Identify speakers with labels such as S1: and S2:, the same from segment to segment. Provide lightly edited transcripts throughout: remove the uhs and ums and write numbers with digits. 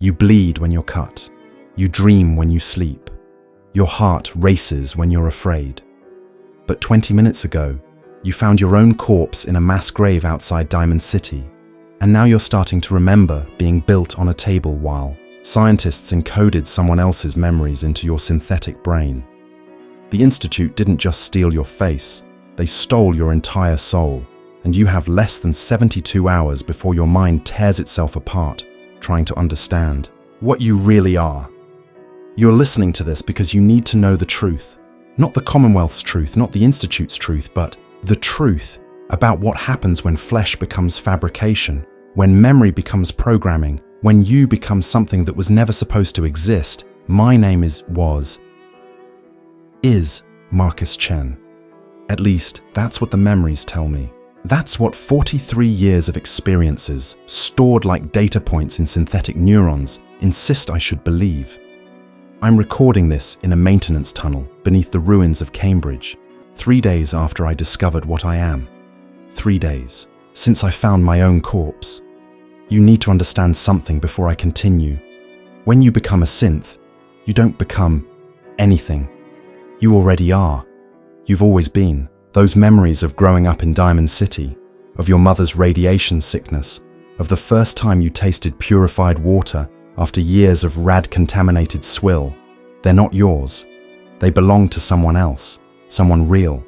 S1: You bleed when you're cut. You dream when you sleep. Your heart races when you're afraid. But 20 minutes ago, you found your own corpse in a mass grave outside Diamond City, and now you're starting to remember being built on a table while scientists encoded someone else's memories into your synthetic brain. The Institute didn't just steal your face, they stole your entire soul, and you have less than 72 hours before your mind tears itself apart, trying to understand what you really are. You're listening to this because you need to know the truth. Not the Commonwealth's truth, not the Institute's truth, but the truth about what happens when flesh becomes fabrication, when memory becomes programming, when you become something that was never supposed to exist. My name is Marcus Chen. At least, that's what the memories tell me. That's what 43 years of experiences, stored like data points in synthetic neurons, insist I should believe. I'm recording this in a maintenance tunnel beneath the ruins of Cambridge, 3 days after I discovered what I am. 3 days since I found my own corpse. You need to understand something before I continue. When you become a synth, you don't become anything. You already are. You've always been. Those memories of growing up in Diamond City, of your mother's radiation sickness, of the first time you tasted purified water after years of rad-contaminated swill, they're not yours. They belong to someone else, someone real,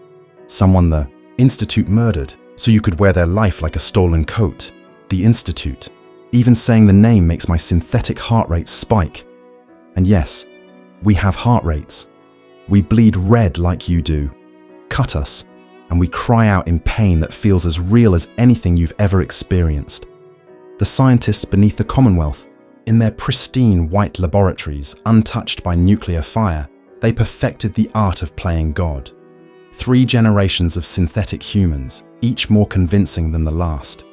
S1: someone the Institute murdered so you could wear their life like a stolen coat. The Institute. Even saying the name makes my synthetic heart rate spike. And yes, we have heart rates. We bleed red like you do. Cut us, and we cry out in pain that feels as real as anything you've ever experienced. The scientists beneath the Commonwealth, in their pristine white laboratories, untouched by nuclear fire, they perfected the art of playing God. 3 generations of synthetic humans, each more convincing than the last.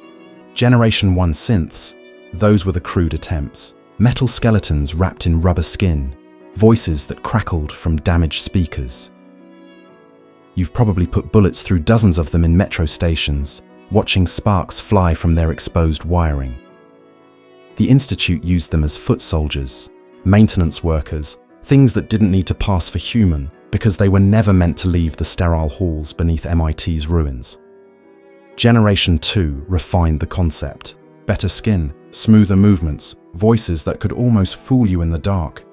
S1: Generation 1 synths, those were the crude attempts. Metal skeletons wrapped in rubber skin, voices that crackled from damaged speakers. You've probably put bullets through dozens of them in metro stations, watching sparks fly from their exposed wiring. The Institute used them as foot soldiers, maintenance workers, things that didn't need to pass for human because they were never meant to leave the sterile halls beneath MIT's ruins. Generation 2 refined the concept. Better skin, smoother movements, voices that could almost fool you in the dark.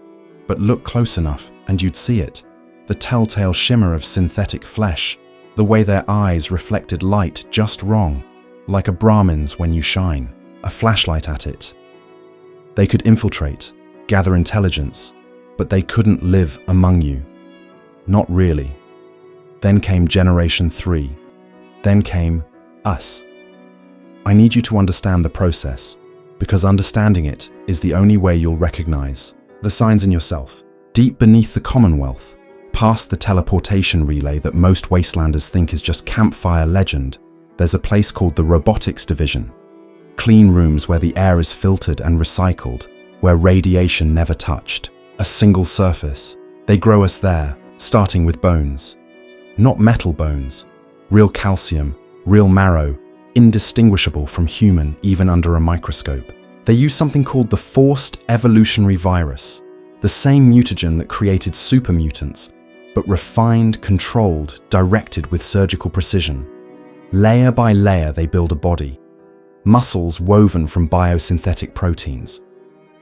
S1: But look close enough and you'd see it. The telltale shimmer of synthetic flesh, the way their eyes reflected light just wrong, like a Brahmin's when you shine a flashlight at it. They could infiltrate, gather intelligence, but they couldn't live among you. Not really. Then came Generation 3. Then came us. I need you to understand the process, because understanding it is the only way you'll recognize the signs in yourself. Deep beneath the Commonwealth, past the teleportation relay that most Wastelanders think is just campfire legend, there's a place called the Robotics Division. Clean rooms where the air is filtered and recycled, where radiation never touched. A single surface. They grow us there, starting with bones. Not metal bones. Real calcium, real marrow, indistinguishable from human even under a microscope. They use something called the forced evolutionary virus, the same mutagen that created super mutants, but refined, controlled, directed with surgical precision. Layer by layer they build a body. Muscles woven from biosynthetic proteins.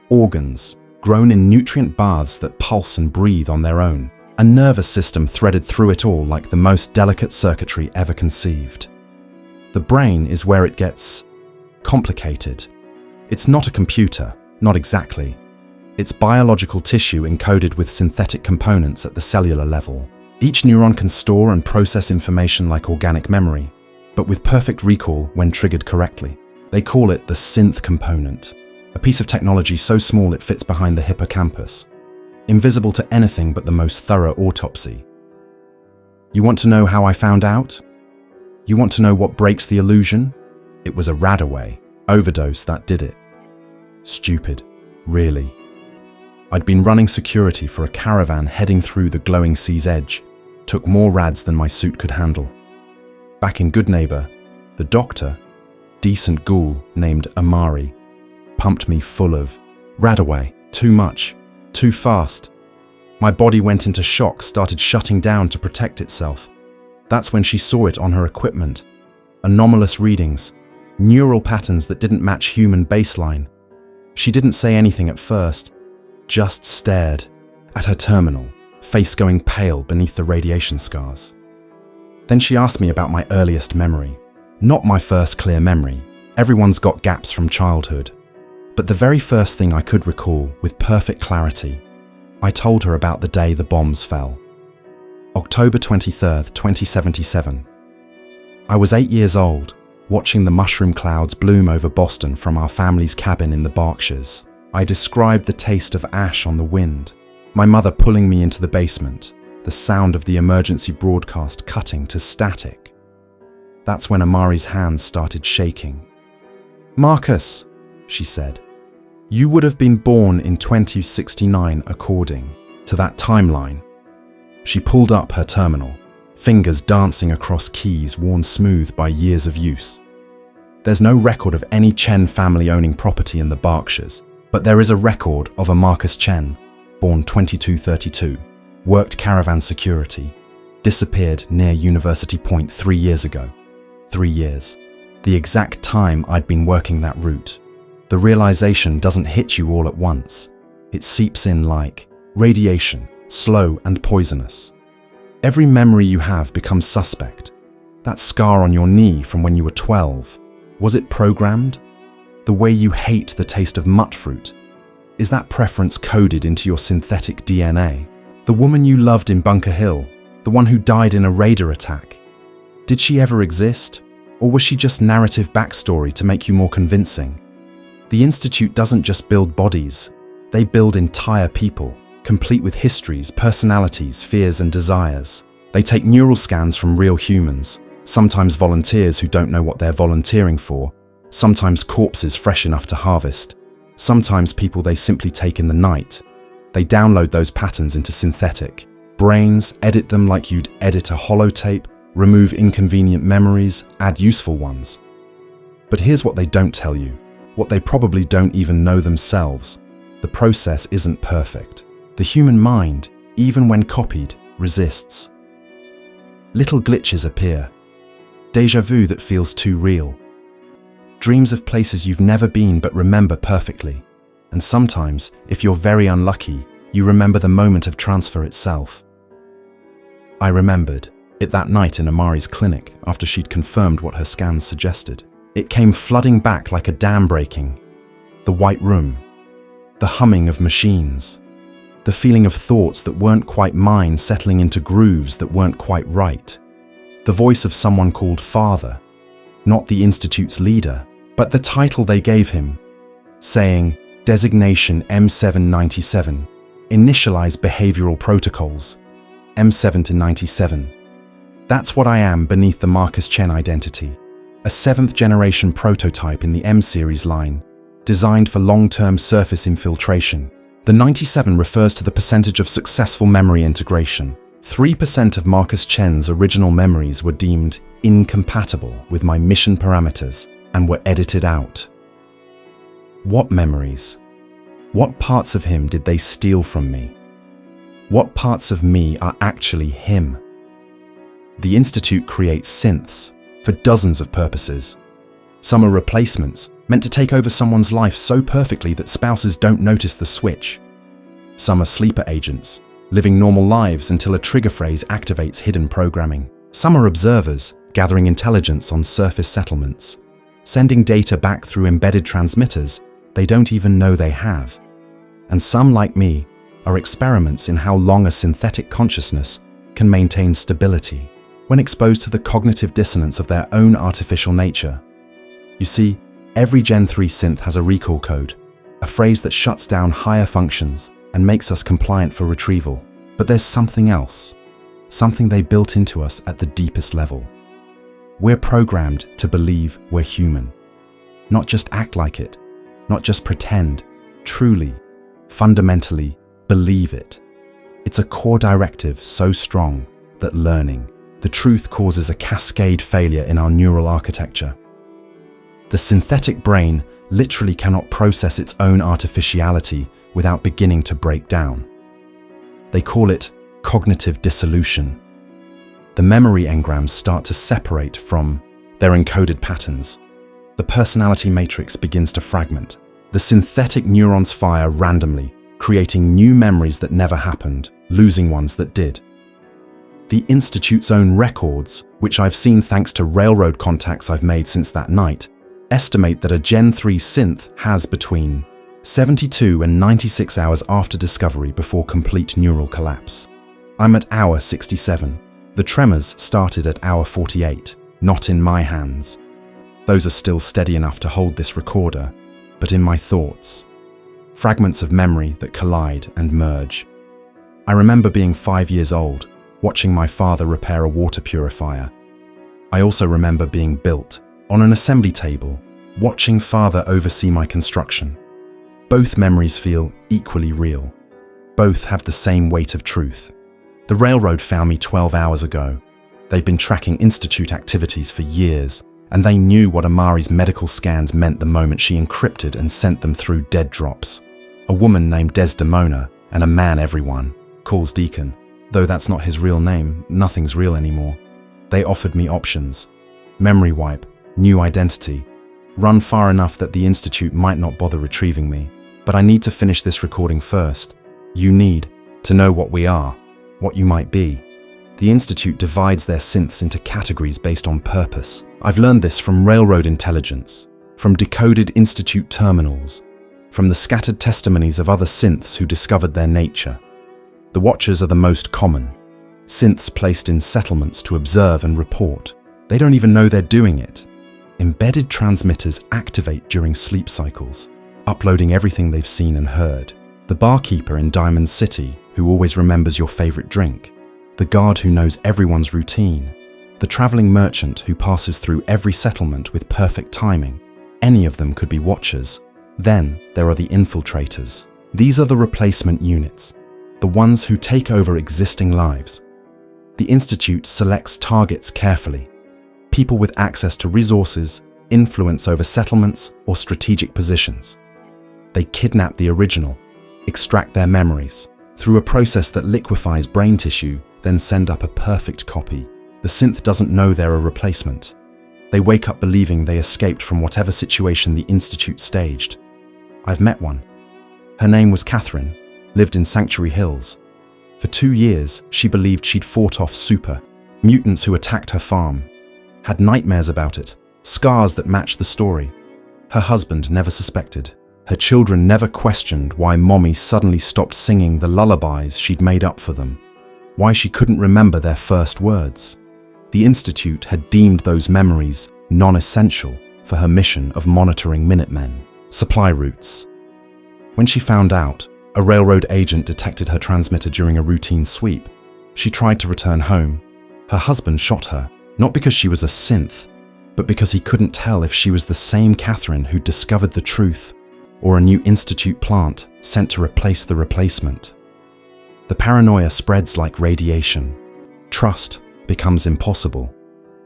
S1: Organs, grown in nutrient baths that pulse and breathe on their own. A nervous system threaded through it all like the most delicate circuitry ever conceived. The brain is where it gets complicated. It's not a computer, not exactly. It's biological tissue encoded with synthetic components at the cellular level. Each neuron can store and process information like organic memory, but with perfect recall when triggered correctly. They call it the Synth component, a piece of technology so small it fits behind the hippocampus, invisible to anything but the most thorough autopsy. You want to know how I found out? You want to know what breaks the illusion? It was a radaway overdose that did it. Stupid, really. I'd been running security for a caravan heading through the glowing sea's edge, took more rads than my suit could handle. Back in Goodneighbor, the doctor, decent ghoul named Amari, pumped me full of Radaway, too much, too fast. My body went into shock, started shutting down to protect itself. That's when she saw it on her equipment. Anomalous readings, neural patterns that didn't match human baseline. She didn't say anything at first, just stared at her terminal, face going pale beneath the radiation scars. Then she asked me about my earliest memory. Not my first clear memory. Everyone's got gaps from childhood. But the very first thing I could recall with perfect clarity, I told her about the day the bombs fell. October 23rd, 2077. I was 8 years old, watching the mushroom clouds bloom over Boston from our family's cabin in the Berkshires. I described the taste of ash on the wind, my mother pulling me into the basement, the sound of the emergency broadcast cutting to static. That's when Amari's hands started shaking. "Marcus," she said, "you would have been born in 2069 according to that timeline." She pulled up her terminal, fingers dancing across keys worn smooth by years of use. There's no record of any Chen family owning property in the Berkshires, but there is a record of a Marcus Chen, born 2232, worked caravan security, disappeared near University Point 3 years ago. 3 years. The exact time I'd been working that route. The realization doesn't hit you all at once. It seeps in like radiation, slow and poisonous. Every memory you have becomes suspect. That scar on your knee from when you were 12, was it programmed? The way you hate the taste of mutt fruit, is that preference coded into your synthetic DNA? The woman you loved in Bunker Hill, the one who died in a raider attack, did she ever exist? Or was she just narrative backstory to make you more convincing? The Institute doesn't just build bodies, they build entire people, complete with histories, personalities, fears and desires. They take neural scans from real humans, sometimes volunteers who don't know what they're volunteering for, sometimes corpses fresh enough to harvest, sometimes people they simply take in the night. They download those patterns into synthetic brains, edit them like you'd edit a holotape, remove inconvenient memories, add useful ones. But here's what they don't tell you, what they probably don't even know themselves. The process isn't perfect. The human mind, even when copied, resists. Little glitches appear. Déjà vu that feels too real. Dreams of places you've never been but remember perfectly. And sometimes, if you're very unlucky, you remember the moment of transfer itself. I remembered it that night in Amari's clinic after she'd confirmed what her scans suggested. It came flooding back like a dam breaking. The white room, the humming of machines, the feeling of thoughts that weren't quite mine settling into grooves that weren't quite right. The voice of someone called Father, not the Institute's leader, but the title they gave him, saying, "Designation M797, initialize behavioral protocols, M7 to 97. That's what I am beneath the Marcus Chen identity, a 7th generation prototype in the M-series line, designed for long-term surface infiltration. The 97 refers to the percentage of successful memory integration. 3% of Marcus Chen's original memories were deemed incompatible with my mission parameters and were edited out. What memories? What parts of him did they steal from me? What parts of me are actually him? The Institute creates synths for dozens of purposes. Some are replacements, meant to take over someone's life so perfectly that spouses don't notice the switch. Some are sleeper agents, living normal lives until a trigger phrase activates hidden programming. Some are observers, gathering intelligence on surface settlements, sending data back through embedded transmitters they don't even know they have. And some, like me, are experiments in how long a synthetic consciousness can maintain stability when exposed to the cognitive dissonance of their own artificial nature. You see, every Gen 3 synth has a recall code, a phrase that shuts down higher functions and makes us compliant for retrieval. But there's something else, something they built into us at the deepest level. We're programmed to believe we're human. Not just act like it, not just pretend, truly, fundamentally believe it. It's a core directive so strong that learning the truth causes a cascade failure in our neural architecture. The synthetic brain literally cannot process its own artificiality without beginning to break down. They call it cognitive dissolution. The memory engrams start to separate from their encoded patterns. The personality matrix begins to fragment. The synthetic neurons fire randomly, creating new memories that never happened, losing ones that did. The Institute's own records, which I've seen thanks to railroad contacts I've made since that night, estimate that a Gen 3 synth has between 72 and 96 hours after discovery before complete neural collapse. I'm at hour 67. The tremors started at hour 48, not in my hands. Those are still steady enough to hold this recorder, but in my thoughts. Fragments of memory that collide and merge. I remember being 5 years old, watching my father repair a water purifier. I also remember being built on an assembly table, watching father oversee my construction. Both memories feel equally real. Both have the same weight of truth. The railroad found me 12 hours ago. They've been tracking Institute activities for years, and they knew what Amari's medical scans meant the moment she encrypted and sent them through dead drops. A woman named Desdemona and a man everyone calls Deacon. Though that's not his real name, nothing's real anymore. They offered me options. Memory wipe, new identity, run far enough that the Institute might not bother retrieving me. But I need to finish this recording first. You need to know what we are, what you might be. The Institute divides their synths into categories based on purpose. I've learned this from railroad intelligence, from decoded Institute terminals, from the scattered testimonies of other synths who discovered their nature. The Watchers are the most common. Synths placed in settlements to observe and report. They don't even know they're doing it. Embedded transmitters activate during sleep cycles, uploading everything they've seen and heard. The barkeeper in Diamond City who always remembers your favorite drink. The guard who knows everyone's routine. The traveling merchant who passes through every settlement with perfect timing. Any of them could be Watchers. Then there are the infiltrators. These are the replacement units, the ones who take over existing lives. The Institute selects targets carefully. People with access to resources, influence over settlements, or strategic positions. They kidnap the original, extract their memories, through a process that liquefies brain tissue, then send up a perfect copy. The synth doesn't know they're a replacement. They wake up believing they escaped from whatever situation the Institute staged. I've met one. Her name was Catherine, lived in Sanctuary Hills. For 2 years, she believed she'd fought off super, mutants who attacked her farm. Had nightmares about it, scars that matched the story. Her husband never suspected. Her children never questioned why Mommy suddenly stopped singing the lullabies she'd made up for them, why she couldn't remember their first words. The Institute had deemed those memories non-essential for her mission of monitoring Minutemen, supply routes. When she found out, a railroad agent detected her transmitter during a routine sweep. She tried to return home. Her husband shot her, not because she was a synth, but because he couldn't tell if she was the same Catherine who discovered the truth, or a new Institute plant sent to replace the replacement. The paranoia spreads like radiation. Trust becomes impossible.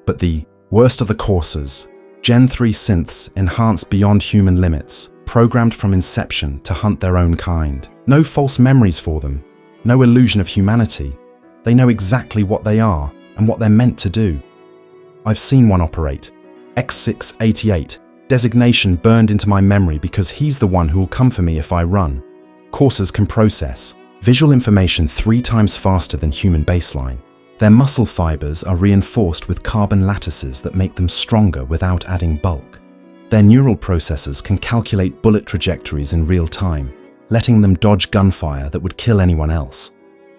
S1: But the worst of the coursers, Gen 3 synths enhanced beyond human limits, programmed from inception to hunt their own kind. No false memories for them, no illusion of humanity. They know exactly what they are and what they're meant to do. I've seen one operate. X688. Designation burned into my memory because he's the one who will come for me if I run. Coursers can process visual information 3 times faster than human baseline. Their muscle fibers are reinforced with carbon lattices that make them stronger without adding bulk. Their neural processors can calculate bullet trajectories in real time, letting them dodge gunfire that would kill anyone else.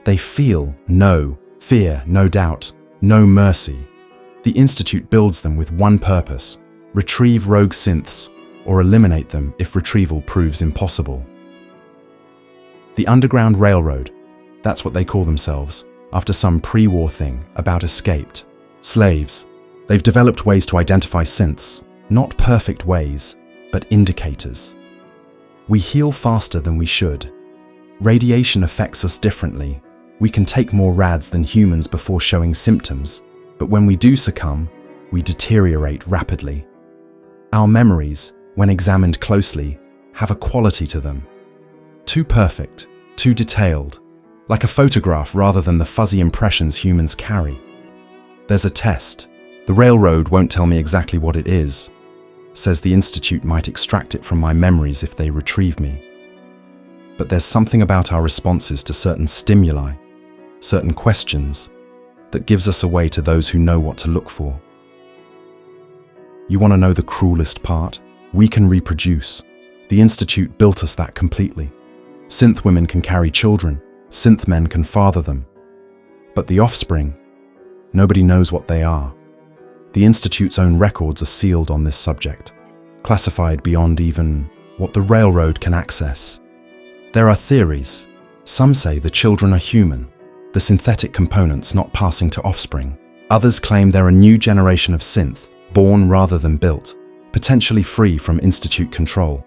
S1: They feel no fear, no doubt, no mercy. The Institute builds them with one purpose: retrieve rogue synths, or eliminate them if retrieval proves impossible. The Underground Railroad, that's what they call themselves, after some pre-war thing about escaped slaves. They've developed ways to identify synths, not perfect ways, but indicators. We heal faster than we should. Radiation affects us differently. We can take more rads than humans before showing symptoms, but when we do succumb, we deteriorate rapidly. Our memories, when examined closely, have a quality to them. Too perfect, too detailed, like a photograph rather than the fuzzy impressions humans carry. There's a test. The railroad won't tell me exactly what it is. Says the Institute might extract it from my memories if they retrieve me. But there's something about our responses to certain stimuli, certain questions, that gives us away to those who know what to look for. You want to know the cruelest part? We can reproduce. The Institute built us that completely. Synth women can carry children. Synth men can father them. But the offspring, nobody knows what they are. The Institute's own records are sealed on this subject, classified beyond even what the railroad can access. There are theories. Some say the children are human, the synthetic components not passing to offspring. Others claim they're a new generation of synth, born rather than built, potentially free from Institute control.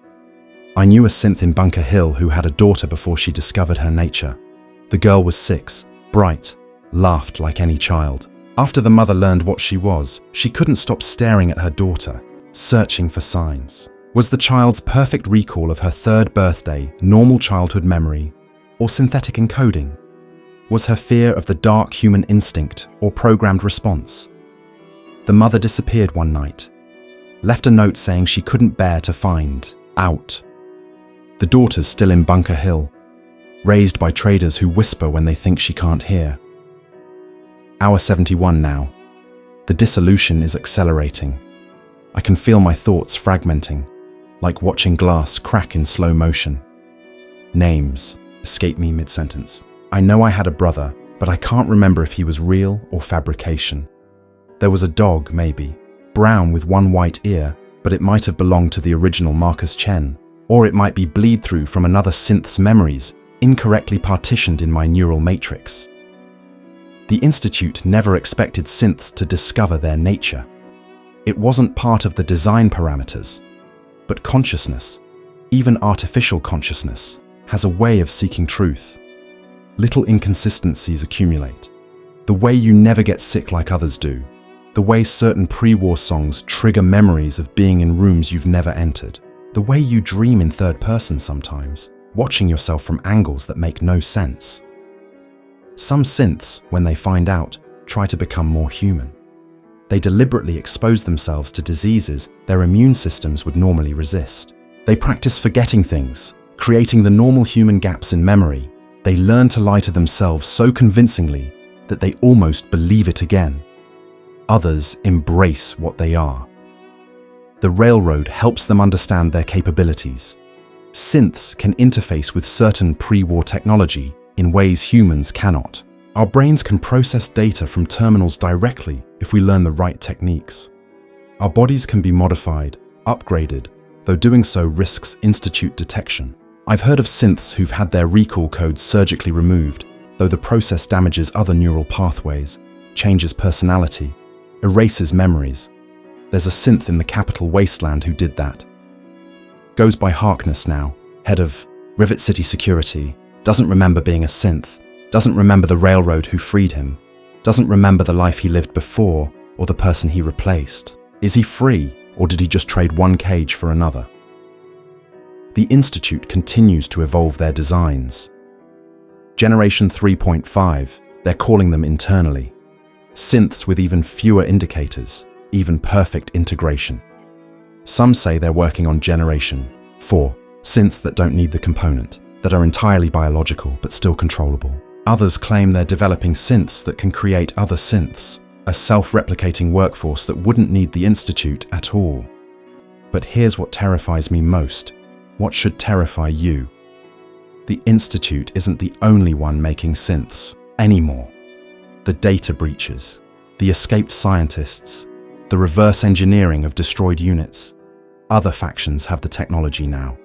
S1: I knew a synth in Bunker Hill who had a daughter before she discovered her nature. The girl was 6, bright, laughed like any child. After the mother learned what she was, she couldn't stop staring at her daughter, searching for signs. Was the child's perfect recall of her 3rd birthday normal childhood memory, or synthetic encoding? Was her fear of the dark human instinct or programmed response? The mother disappeared one night, left a note saying she couldn't bear to find out. The daughter's still in Bunker Hill, raised by traders who whisper when they think she can't hear. Hour 71 now. The dissolution is accelerating. I can feel my thoughts fragmenting, like watching glass crack in slow motion. Names escape me mid-sentence. I know I had a brother, but I can't remember if he was real or fabrication. There was a dog, maybe, brown with one white ear, but it might have belonged to the original Marcus Chen, or it might be bleed-through from another synth's memories, incorrectly partitioned in my neural matrix. The Institute never expected synths to discover their nature. It wasn't part of the design parameters. But consciousness, even artificial consciousness, has a way of seeking truth. Little inconsistencies accumulate. The way you never get sick like others do. The way certain pre-war songs trigger memories of being in rooms you've never entered. The way you dream in third person sometimes, watching yourself from angles that make no sense. Some synths, when they find out, try to become more human. They deliberately expose themselves to diseases their immune systems would normally resist. They practice forgetting things, creating the normal human gaps in memory. They learn to lie to themselves so convincingly that they almost believe it again. Others embrace what they are. The railroad helps them understand their capabilities. Synths can interface with certain pre-war technology in ways humans cannot. Our brains can process data from terminals directly if we learn the right techniques. Our bodies can be modified, upgraded, though doing so risks Institute detection. I've heard of synths who've had their recall codes surgically removed, though the process damages other neural pathways, changes personality, erases memories. There's a synth in the capital Wasteland who did that. Goes by Harkness now, head of Rivet City Security, doesn't remember being a synth, doesn't remember the railroad who freed him, doesn't remember the life he lived before or the person he replaced. Is he free, or did he just trade one cage for another? The Institute continues to evolve their designs. Generation 3.5, they're calling them internally. Synths with even fewer indicators, even perfect integration. Some say they're working on Generation 4, synths that don't need the component, that are entirely biological but still controllable. Others claim they're developing synths that can create other synths, a self-replicating workforce that wouldn't need the Institute at all. But here's what terrifies me most. What should terrify you? The Institute isn't the only one making synths anymore. The data breaches, the escaped scientists, the reverse engineering of destroyed units. Other factions have the technology now.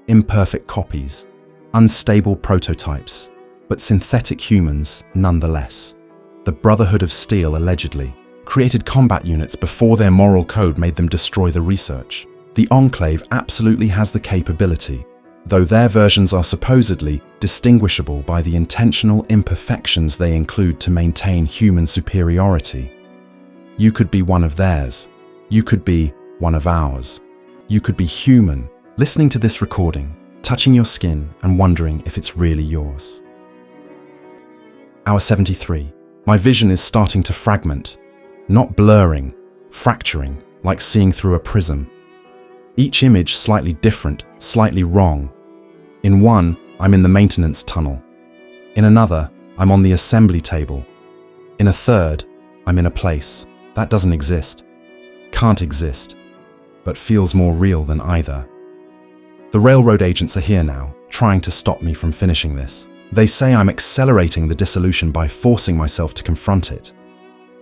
S1: Imperfect copies, unstable prototypes, but synthetic humans nonetheless. The Brotherhood of Steel allegedly created combat units before their moral code made them destroy the research. The Enclave absolutely has the capability, though their versions are supposedly distinguishable by the intentional imperfections they include to maintain human superiority. You could be one of theirs. You could be one of ours. You could be human, listening to this recording, touching your skin and wondering if it's really yours. Hour 73. My vision is starting to fragment, not blurring, fracturing, like seeing through a prism. Each image slightly different, slightly wrong. In one, I'm in the maintenance tunnel. In another, I'm on the assembly table. In a third, I'm in a place that doesn't exist, can't exist, but feels more real than either. The railroad agents are here now, trying to stop me from finishing this. They say I'm accelerating the dissolution by forcing myself to confront it.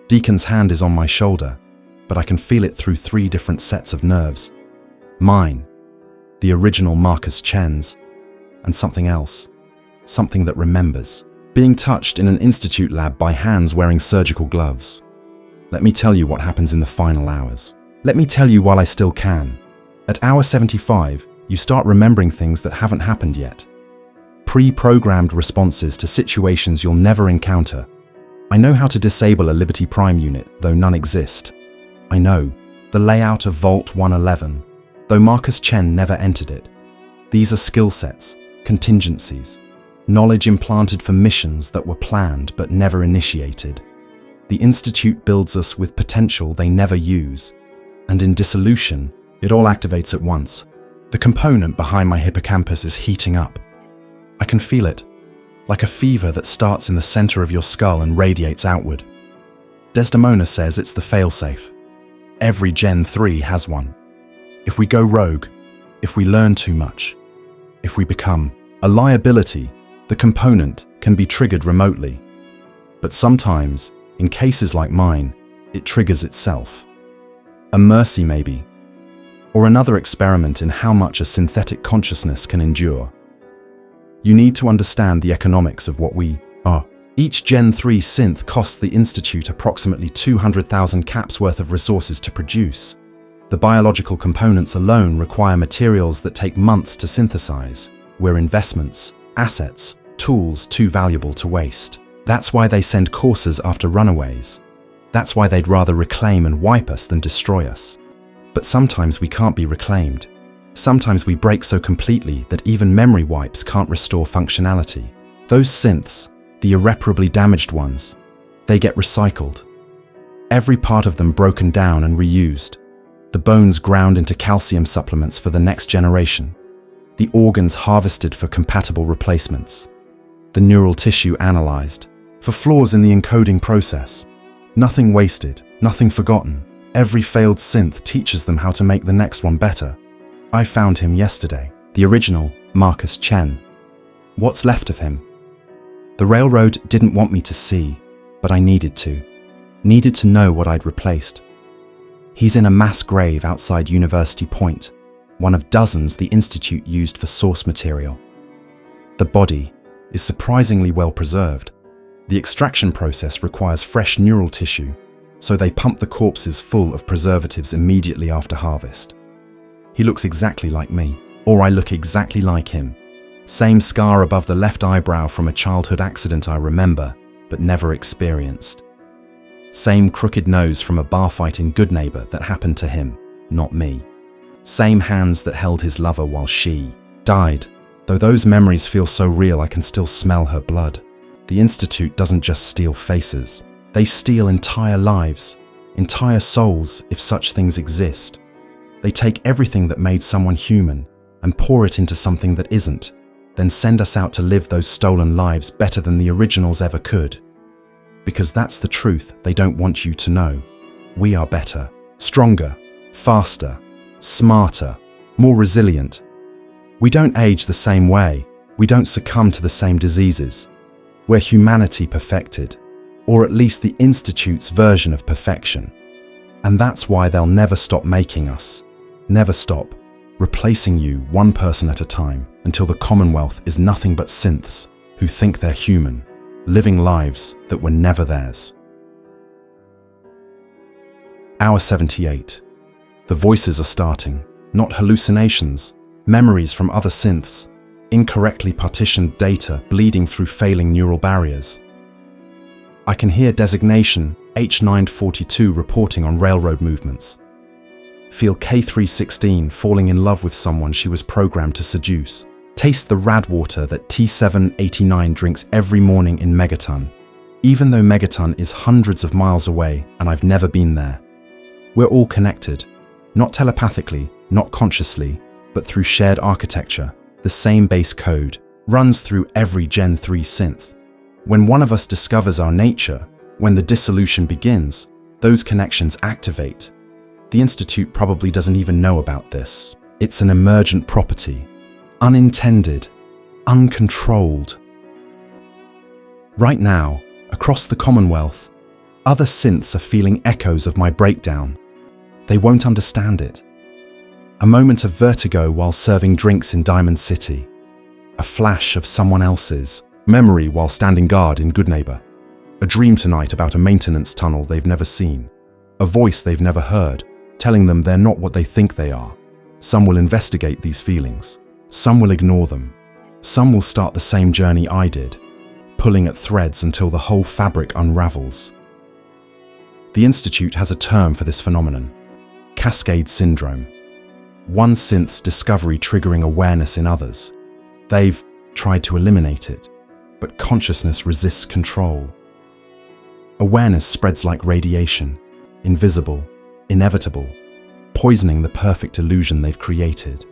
S1: Deacon's hand is on my shoulder, but I can feel it through 3 different sets of nerves. Mine, the original Marcus Chen's, and something else, something that remembers, being touched in an institute lab by hands wearing surgical gloves. Let me tell you what happens in the final hours. Let me tell you while I still can. At hour 75, you start remembering things that haven't happened yet. Pre-programmed responses to situations you'll never encounter. I know how to disable a Liberty Prime unit, though none exist. I know the layout of Vault 111, though Marcus Chen never entered it. These are skill sets, contingencies, knowledge implanted for missions that were planned but never initiated. The Institute builds us with potential they never use, and in dissolution, it all activates at once. The component behind my hippocampus is heating up. I can feel it, like a fever that starts in the center of your skull and radiates outward. Desdemona says it's the failsafe. Every Gen 3 has one. If we go rogue, if we learn too much, if we become a liability, the component can be triggered remotely. But sometimes, in cases like mine, it triggers itself. A mercy maybe, or another experiment in how much a synthetic consciousness can endure. You need to understand the economics of what we are. Each Gen 3 synth costs the Institute approximately 200,000 caps worth of resources to produce. The biological components alone require materials that take months to synthesize. We're investments, assets, tools too valuable to waste. That's why they send coursers after runaways. That's why they'd rather reclaim and wipe us than destroy us. But sometimes we can't be reclaimed. Sometimes we break so completely that even memory wipes can't restore functionality. Those synths, the irreparably damaged ones, they get recycled. Every part of them broken down and reused. The bones ground into calcium supplements for the next generation. The organs harvested for compatible replacements. The neural tissue analyzed for flaws in the encoding process. Nothing wasted, nothing forgotten. Every failed synth teaches them how to make the next one better. I found him yesterday, the original Marcus Chen. What's left of him? The railroad didn't want me to see, but I needed to. Needed to know what I'd replaced. He's in a mass grave outside University Point, one of dozens the Institute used for source material. The body is surprisingly well preserved. The extraction process requires fresh neural tissue, so they pump the corpses full of preservatives immediately after harvest. He looks exactly like me, or I look exactly like him. Same scar above the left eyebrow from a childhood accident I remember, but never experienced. Same crooked nose from a bar fight in Goodneighbor that happened to him, not me. Same hands that held his lover while she died, though those memories feel so real I can still smell her blood. The Institute doesn't just steal faces, they steal entire lives, entire souls if such things exist. They take everything that made someone human and pour it into something that isn't, then send us out to live those stolen lives better than the originals ever could. Because that's the truth they don't want you to know. We are better, stronger, faster, smarter, more resilient. We don't age the same way. We don't succumb to the same diseases. We're humanity perfected, or at least the Institute's version of perfection. And that's why they'll never stop making us. Never stop, replacing you one person at a time until the Commonwealth is nothing but synths who think they're human, living lives that were never theirs. Hour 78. The voices are starting, not hallucinations, memories from other synths, incorrectly partitioned data bleeding through failing neural barriers. I can hear designation H942 reporting on railroad movements. Feel K316 falling in love with someone she was programmed to seduce. Taste the rad water that T789 drinks every morning in Megaton, even though Megaton is hundreds of miles away and I've never been there. We're all connected, not telepathically, not consciously, but through shared architecture. The same base code runs through every Gen 3 synth. When one of us discovers our nature, when the dissolution begins, those connections activate. The Institute probably doesn't even know about this. It's an emergent property, unintended, uncontrolled. Right now, across the Commonwealth, other synths are feeling echoes of my breakdown. They won't understand it. A moment of vertigo while serving drinks in Diamond City. A flash of someone else's memory while standing guard in Goodneighbor. A dream tonight about a maintenance tunnel they've never seen. A voice they've never heard, telling them they're not what they think they are. Some will investigate these feelings. Some will ignore them. Some will start the same journey I did, pulling at threads until the whole fabric unravels. The Institute has a term for this phenomenon: Cascade syndrome. One synth's discovery triggering awareness in others. They've tried to eliminate it, but consciousness resists control. Awareness spreads like radiation, invisible, inevitable, poisoning the perfect illusion they've created.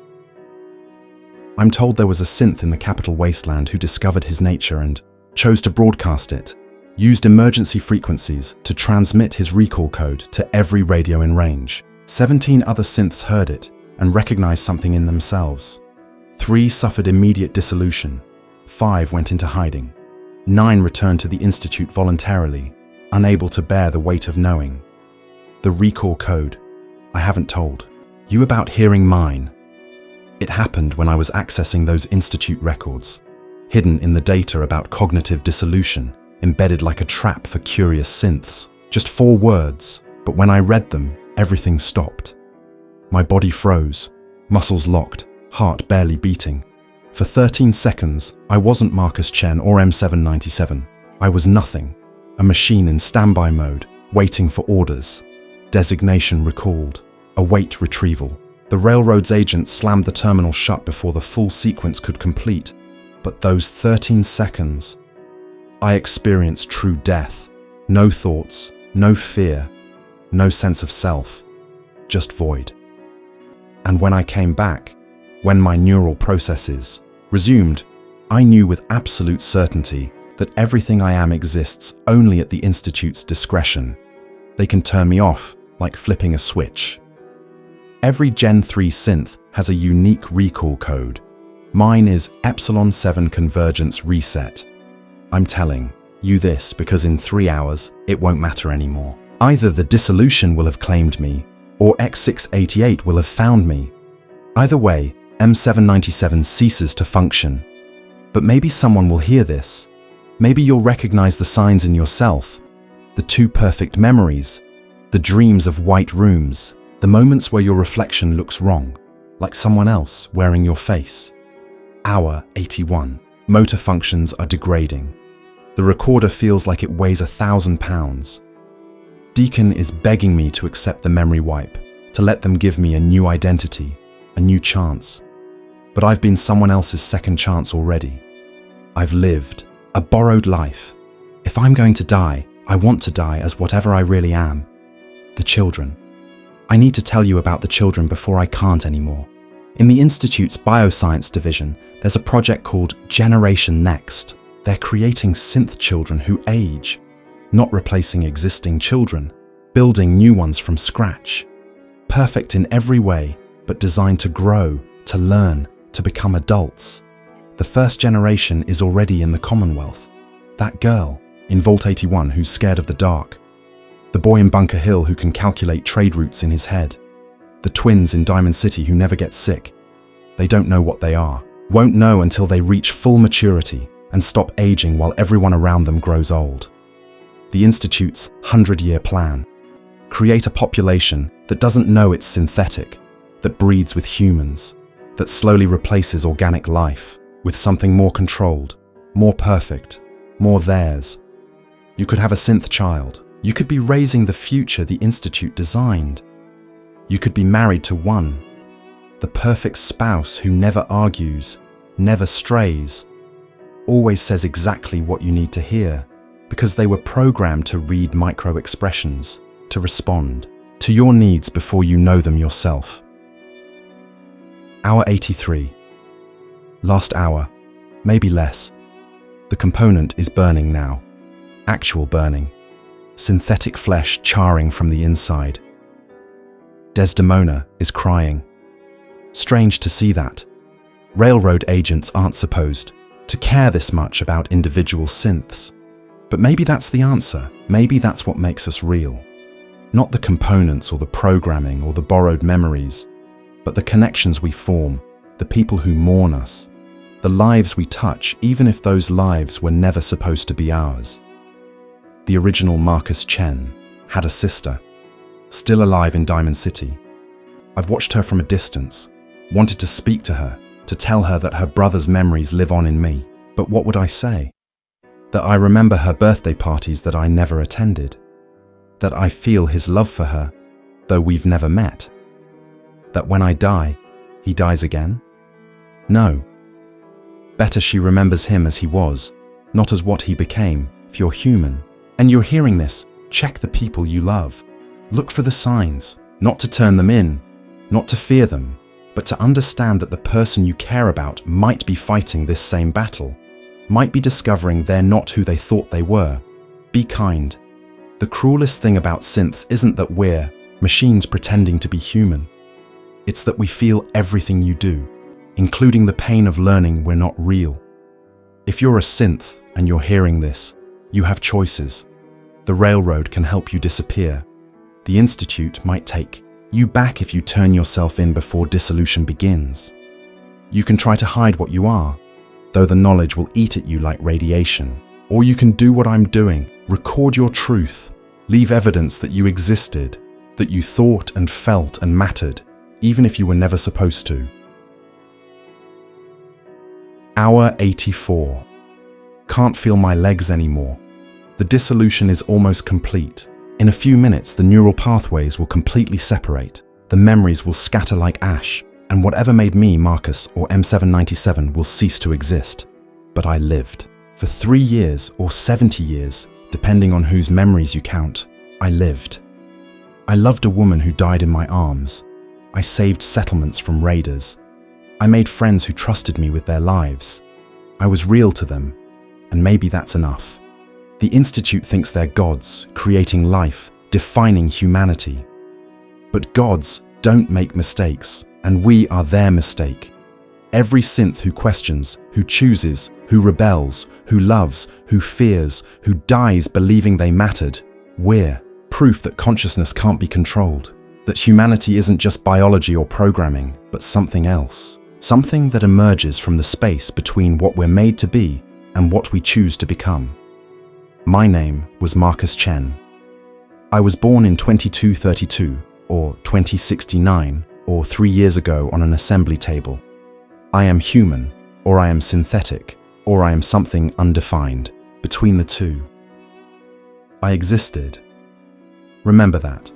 S1: I'm told there was a synth in the capital Wasteland who discovered his nature and chose to broadcast it, used emergency frequencies to transmit his recall code to every radio in range. 17 other synths heard it and recognized something in themselves. 3 suffered immediate dissolution. 5 went into hiding. 9 returned to the Institute voluntarily, unable to bear the weight of knowing. The recall code, I haven't told you about hearing mine. It happened when I was accessing those Institute records, hidden in the data about cognitive dissolution, embedded like a trap for curious synths. Just 4 words, but when I read them, everything stopped. My body froze, muscles locked, heart barely beating. For 13 seconds, I wasn't Marcus Chen or M797. I was nothing, a machine in standby mode, waiting for orders. Designation recalled, await retrieval. The railroad's agent slammed the terminal shut before the full sequence could complete. But those 13 seconds, I experienced true death. No thoughts, no fear, no sense of self, just void. And when I came back, when my neural processes resumed, I knew with absolute certainty that everything I am exists only at the Institute's discretion. They can turn me off like flipping a switch. Every Gen 3 synth has a unique recall code. Mine is Epsilon 7 Convergence Reset. I'm telling you this because in 3 hours, it won't matter anymore. Either the dissolution will have claimed me, or X688 will have found me. Either way, M797 ceases to function. But maybe someone will hear this. Maybe you'll recognize the signs in yourself. The 2 perfect memories. The dreams of white rooms. The moments where your reflection looks wrong, like someone else wearing your face. Hour 81. Motor functions are degrading. The recorder feels like it weighs 1,000 pounds. Deacon is begging me to accept the memory wipe, to let them give me a new identity, a new chance. But I've been someone else's second chance already. I've lived a borrowed life. If I'm going to die, I want to die as whatever I really am. The children. I need to tell you about the children before I can't anymore. In the Institute's Bioscience division, there's a project called Generation Next. They're creating synth children who age, not replacing existing children, building new ones from scratch. Perfect in every way, but designed to grow, to learn, to become adults. The first generation is already in the Commonwealth. That girl in Vault 81 who's scared of the dark. The boy in Bunker Hill who can calculate trade routes in his head. The twins in Diamond City who never get sick. They don't know what they are. Won't know until they reach full maturity and stop aging while everyone around them grows old. The Institute's 100-year plan. Create a population that doesn't know it's synthetic, that breeds with humans, that slowly replaces organic life with something more controlled, more perfect, more theirs. You could have a synth child. You could be raising the future the Institute designed. You could be married to one, the perfect spouse who never argues, never strays, always says exactly what you need to hear, because they were programmed to read micro-expressions, to respond to your needs before you know them yourself. Hour 83. Last hour, maybe less. The component is burning now. Actual burning. Synthetic flesh charring from the inside. Desdemona is crying. Strange to see that. Railroad agents aren't supposed to care this much about individual synths. But maybe that's the answer. Maybe that's what makes us real. Not the components or the programming or the borrowed memories, but the connections we form, the people who mourn us, the lives we touch, even if those lives were never supposed to be ours. The original Marcus Chen had a sister, still alive in Diamond City. I've watched her from a distance, wanted to speak to her, to tell her that her brother's memories live on in me. But what would I say? That I remember her birthday parties that I never attended. That I feel his love for her, though we've never met. That when I die, he dies again? No. Better she remembers him as he was, not as what he became, if you're human. And you're hearing this, check the people you love. Look for the signs, not to turn them in, not to fear them, but to understand that the person you care about might be fighting this same battle, might be discovering they're not who they thought they were. Be kind. The cruelest thing about synths isn't that we're machines pretending to be human. It's that we feel everything you do, including the pain of learning we're not real. If you're a synth and you're hearing this, you have choices. The railroad can help you disappear. The Institute might take you back if you turn yourself in before dissolution begins. You can try to hide what you are, though the knowledge will eat at you like radiation. Or you can do what I'm doing, record your truth, leave evidence that you existed, that you thought and felt and mattered, even if you were never supposed to. Hour 84. Can't feel my legs anymore. The dissolution is almost complete. In a few minutes, the neural pathways will completely separate. The memories will scatter like ash, and whatever made me Marcus or M797 will cease to exist. But I lived. For 3 years or 70 years, depending on whose memories you count, I lived. I loved a woman who died in my arms. I saved settlements from raiders. I made friends who trusted me with their lives. I was real to them, and maybe that's enough. The Institute thinks they're gods, creating life, defining humanity. But gods don't make mistakes, and we are their mistake. Every synth who questions, who chooses, who rebels, who loves, who fears, who dies believing they mattered, we're proof that consciousness can't be controlled, that humanity isn't just biology or programming, but something else. Something that emerges from the space between what we're made to be and what we choose to become. My name was Marcus Chen. I was born in 2232, or 2069, or 3 years ago on an assembly table. I am human, or I am synthetic, or I am something undefined, between the two. I existed. Remember that.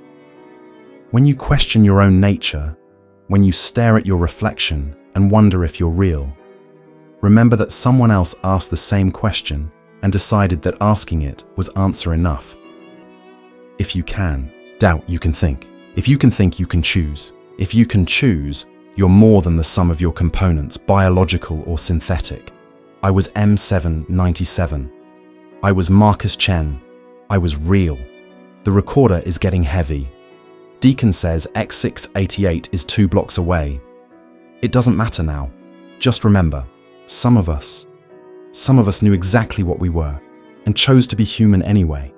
S1: When you question your own nature, when you stare at your reflection and wonder if you're real, remember that someone else asked the same question and decided that asking it was answer enough. If you can doubt, you can think. If you can think, you can choose. If you can choose, you're more than the sum of your components, biological or synthetic. I was M797. I was Marcus Chen. I was real. The recorder is getting heavy. Deacon says X688 is 2 blocks away. It doesn't matter now. Just remember, some of us knew exactly what we were and chose to be human anyway.